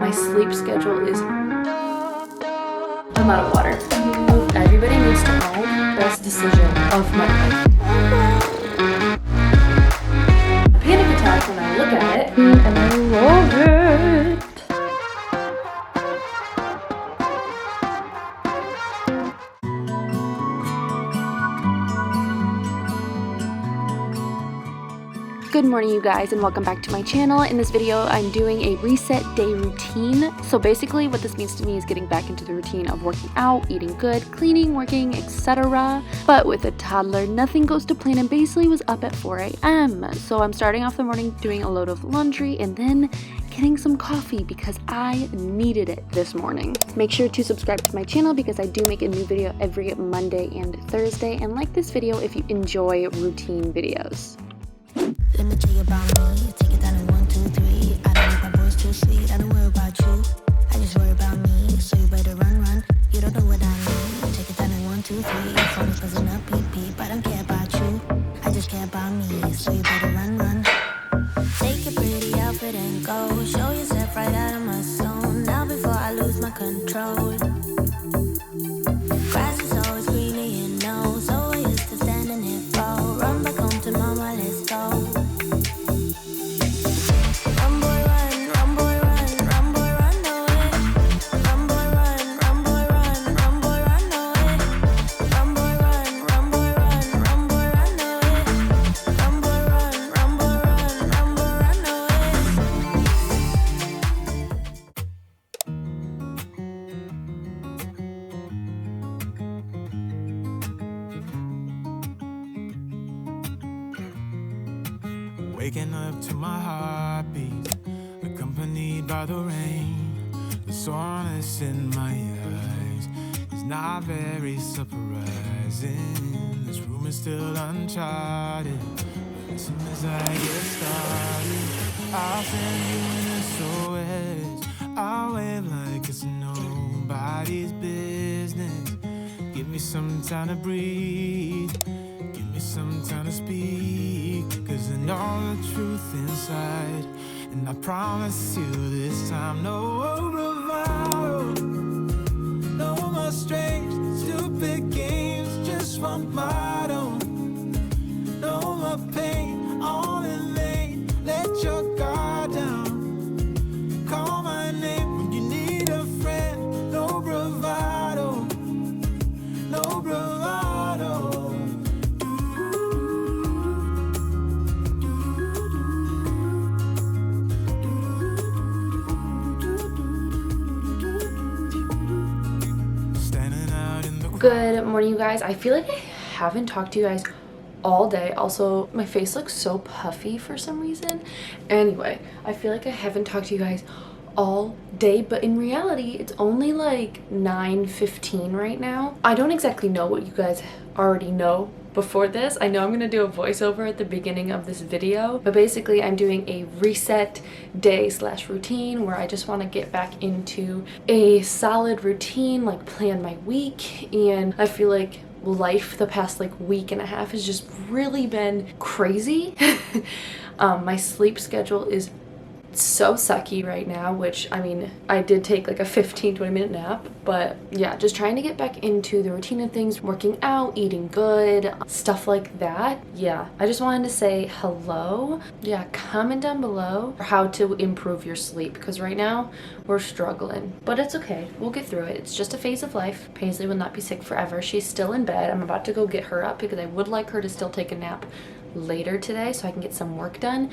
My sleep schedule is... I'm out of water. Everybody needs to own best decision of my life. A panic attack when I look at it, and I love it. Good morning, you guys, and welcome back to my channel. In this video, I'm doing a reset day routine. So basically what this means to me is getting back into the routine of working out, eating good, cleaning, working, etc. But with a toddler, nothing goes to plan, and basically was up at 4 a.m. So I'm starting off the morning doing a load of laundry and then getting some coffee because I needed it this morning. Make sure to subscribe to my channel because I do make a new video every Monday and Thursday, and like this video if you enjoy routine videos. Let me tell you about me. Take it down in 1, 2, 3. I don't make my voice too sweet. I don't worry about you. I just worry about me. So you better run. You don't know what I need. Take it down in 1, 2, 3. Phone is buzzing up, beep beep. I don't care about you. I just care about me. So you better run. Take your pretty outfit and go. Show yourself right out of my zone. Now before I lose my control. Grass is always greener, you know. So I used to stand in it fall. Run back home to mama, let's go. Waking up to my heartbeat, accompanied by the rain. The soreness in my eyes is not very surprising. This room is still uncharted, but as soon as I get started, I'll send you in SOS. I'll wave like it's nobody's business. Give me some time to breathe. Give me some time to speak, 'cause I know the truth inside. And I promise you this time, no bravado, no more strange, stupid games, just one motto. No more pain, all in lane, let your guard down. Call my name when you need a friend. No bravado, no bravado. Good morning, you guys. I feel like I haven't talked to you guys all day. Also, my face looks so puffy for some reason. Anyway, I feel like I haven't talked to you guys all day, but in reality, it's only like 9:15 right now. I don't exactly know what you guys already know before this. I know I'm gonna do a voiceover at the beginning of this video, but basically I'm doing a reset day / routine where I just want to get back into a solid routine, like plan my week. And I feel like life the past like week and a half has just really been crazy. My sleep schedule is so sucky right now, which I mean, I did take like a 15-20 minute nap, but yeah, just trying to get back into the routine of things, working out, eating good, stuff like that. Yeah, I just wanted to say hello. Yeah, comment down below how to improve your sleep, because right now we're struggling, but it's okay, we'll get through it. It's just a phase of life. Paisley will not be sick forever. She's still in bed. I'm about to go get her up because I would like her to still take a nap later today so I can get some work done.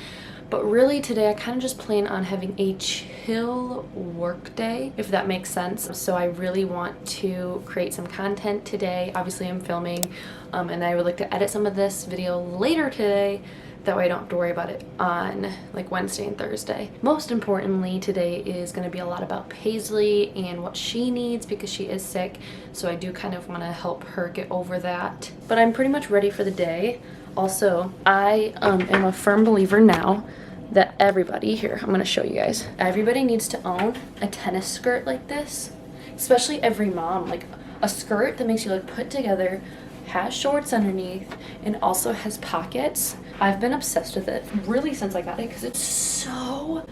But really today I kind of just plan on having a chill work day, if that makes sense. So I really want to create some content today. Obviously I'm filming and I would like to edit some of this video later today. That way I don't have to worry about it on like Wednesday and Thursday. Most importantly, today is going to be a lot about Paisley and what she needs because she is sick. So I do kind of want to help her get over that. But I'm pretty much ready for the day. Also, I am a firm believer now that everybody, here, I'm going to show you guys. Everybody needs to own a tennis skirt like this, especially every mom. Like a skirt that makes you look put together, has shorts underneath, and also has pockets. I've been obsessed with it really since I got it because it's so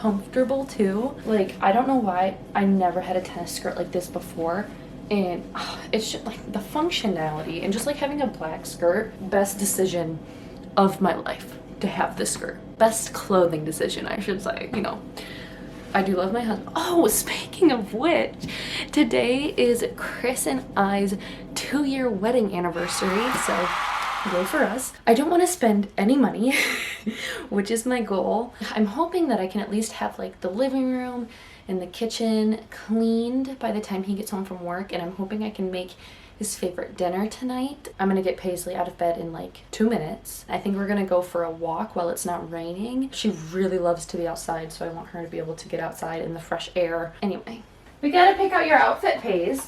comfortable too. Like, I don't know why I never had a tennis skirt like this before. And it's just like the functionality and just like having a black skirt, best decision of my life to have this skirt. Best clothing decision, I should say, you know. I do love my husband. Oh, speaking of which, today is Chris and I's 2-year wedding anniversary, so yay for us. I don't want to spend any money, which is my goal. I'm hoping that I can at least have like the living room and the kitchen cleaned by the time he gets home from work, and I'm hoping I can make his favorite dinner tonight. I'm gonna get Paisley out of bed in like 2 minutes. I think we're gonna go for a walk while it's not raining. She really loves to be outside, so I want her to be able to get outside in the fresh air. Anyway, we gotta pick out your outfit, Paige.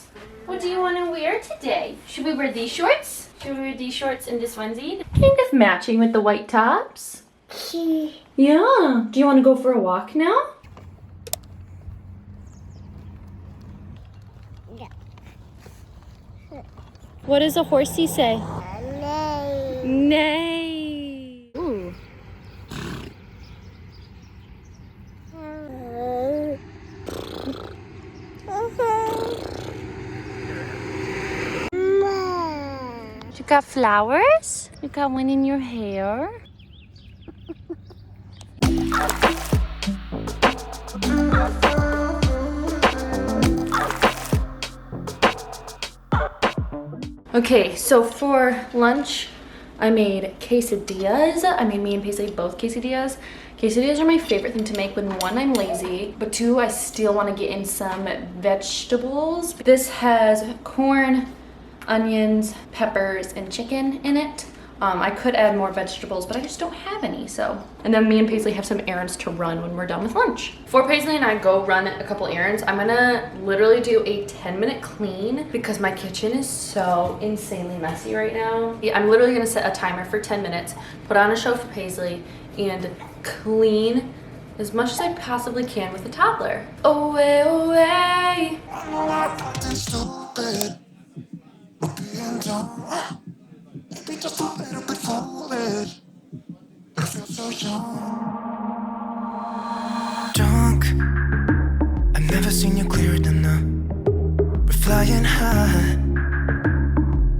What do you want to wear today? Should we wear these shorts? Should we wear these shorts and this onesie? Kind of matching with the white tops. Yeah. Do you want to go for a walk now? What does a horsey say? Neigh. Neigh. Ooh. You got flowers? You got one in your hair? Okay, so for lunch, I made quesadillas. I made me and Paisley both quesadillas. Quesadillas are my favorite thing to make when, one, I'm lazy, but two, I still want to get in some vegetables. This has corn, onions, peppers, and chicken in it. I could add more vegetables, but I just don't have any, so. And then me and Paisley have some errands to run when we're done with lunch. Before Paisley and I go run a couple errands, I'm gonna literally do a 10-minute clean because my kitchen is so insanely messy right now. Yeah, I'm literally gonna set a timer for 10 minutes, put on a show for Paisley, and clean as much as I possibly can with a toddler. Away, away. Drunk, I've never seen you clearer than now. We're flying high,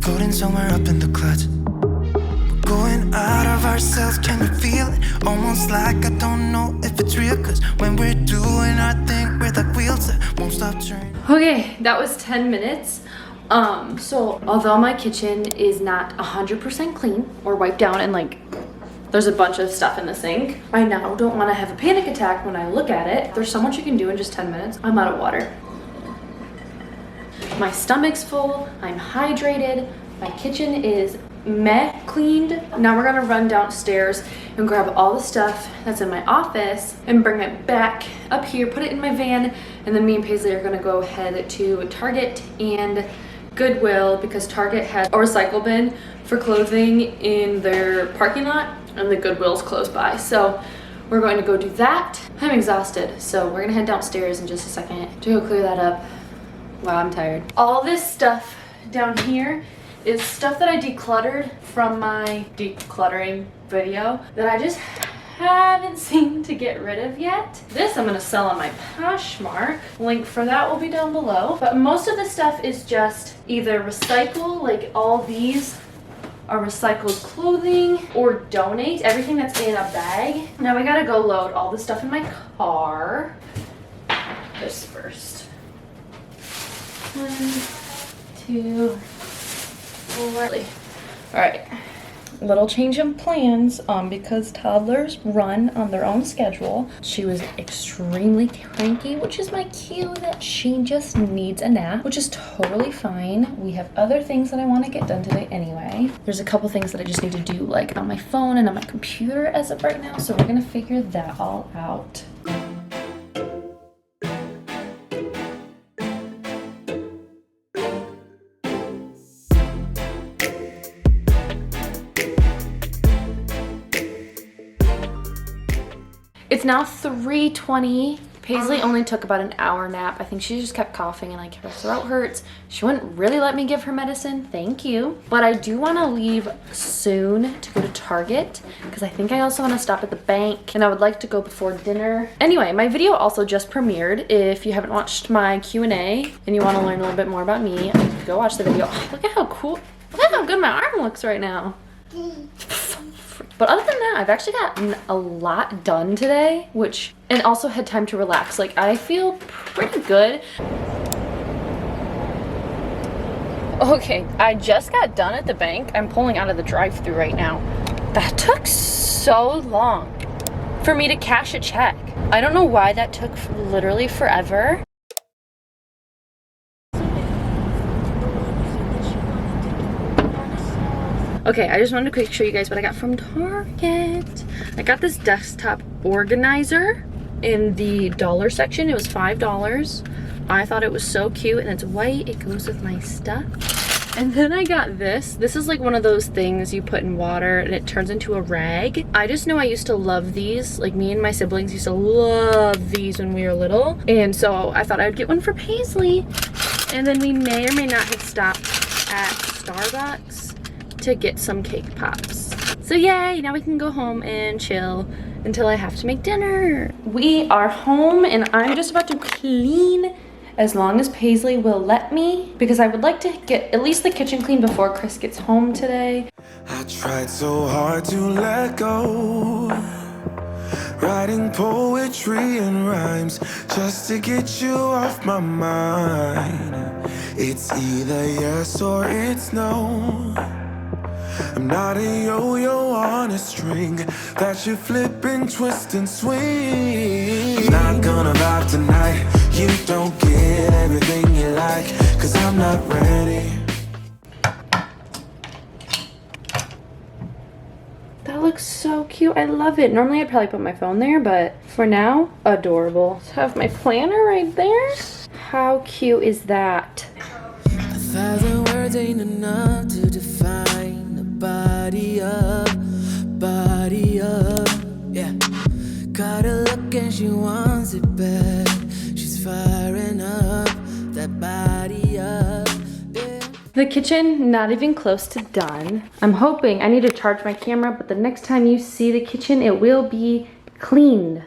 floating somewhere up in the clouds. We're going out of ourselves, can you feel it? Almost like I don't know if it's real, cause when we're doing our thing, we're like wheels that won't stop turning. Okay, that was 10 minutes. So although my kitchen is not 100% clean or wiped down and like there's a bunch of stuff in the sink, I now don't want to have a panic attack when I look at it. There's so much you can do in just 10 minutes. I'm out of water. My stomach's full, I'm hydrated, my kitchen is meh cleaned. Now we're gonna run downstairs and grab all the stuff that's in my office and bring it back up here, put it in my van, and then me and Paisley are gonna go head to Target and Goodwill because Target has a recycle bin for clothing in their parking lot and the Goodwill's close by. So we're going to go do that. I'm exhausted, so we're gonna head downstairs in just a second to go clear that up. Wow, I'm tired. All this stuff down here is stuff that I decluttered from my decluttering video that I just haven't seemed to get rid of yet. This I'm gonna sell on my Poshmark. Link for that will be down below. But most of the stuff is just either recycle, like all these are recycled clothing, or donate, everything that's in a bag. Now we gotta go load all the stuff in my car. This first. 1, 2, 4. All right. Little change in plans because toddlers run on their own schedule. She was extremely cranky, which is my cue that she just needs a nap, which is totally fine. We have other things that I want to get done today anyway. There's a couple things that I just need to do like on my phone and on my computer as of right now, so we're gonna figure that all out. It's now 3:20 Paisley only took about an hour nap. I think she just kept coughing and like her throat hurts. She wouldn't really let me give her medicine. Thank you. But I do want to leave soon to go to Target because I think I also want to stop at the bank and I would like to go before dinner. Anyway, my video also just premiered. If you haven't watched my Q&A and you want to learn a little bit more about me, go watch the video. Oh, look at how cool, look at how good my arm looks right now. But other than that, I've actually gotten a lot done today, and also had time to relax. Like, I feel pretty good. Okay, I just got done at the bank. I'm pulling out of the drive-thru right now. That took so long for me to cash a check. I don't know why that took literally forever. Okay, I just wanted to quick show you guys what I got from Target. I got this desktop organizer in the dollar section. It was $5. I thought it was so cute and it's white. It goes with my stuff. And then I got this. This is like one of those things you put in water and it turns into a rag. I just know I used to love these. Like me and my siblings used to love these when we were little. And so I thought I'd get one for Paisley. And then we may or may not have stopped at Starbucks to get some cake pops. So yay, now we can go home and chill until I have to make dinner. We are home and I'm just about to clean as long as Paisley will let me because I would like to get at least the kitchen clean before Chris gets home today. I tried so hard to let go, writing poetry and rhymes just to get you off my mind. It's either yes or it's no. I'm not a yo-yo on a string that you flip and twist and swing. I'm not gonna vibe tonight. You don't get everything you like, 'cause I'm not ready. That looks so cute. I love it. Normally I'd probably put my phone there, but for now, adorable. To have my planner right there. How cute is that? 1,000 words ain't enough to define the body up, yeah. Got a look and she wants it bad. She's firing up that body up, yeah. The kitchen, not even close to done. I'm hoping, I need to charge my camera, but the next time you see the kitchen, it will be cleaned.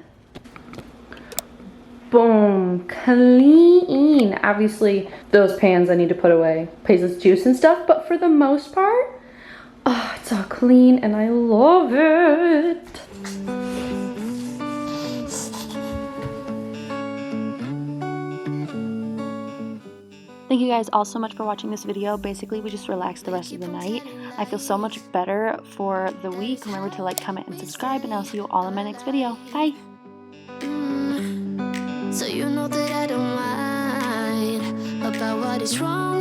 Boom, clean. Obviously, those pans I need to put away. Paisley's juice and stuff, but for the most part, oh, it's all clean and I love it. Thank you guys all so much for watching this video. Basically, we just relaxed the rest of the night. I feel so much better for the week. Remember to like, comment, and subscribe, and I'll see you all in my next video. Bye. So you know that I don't mind about what is wrong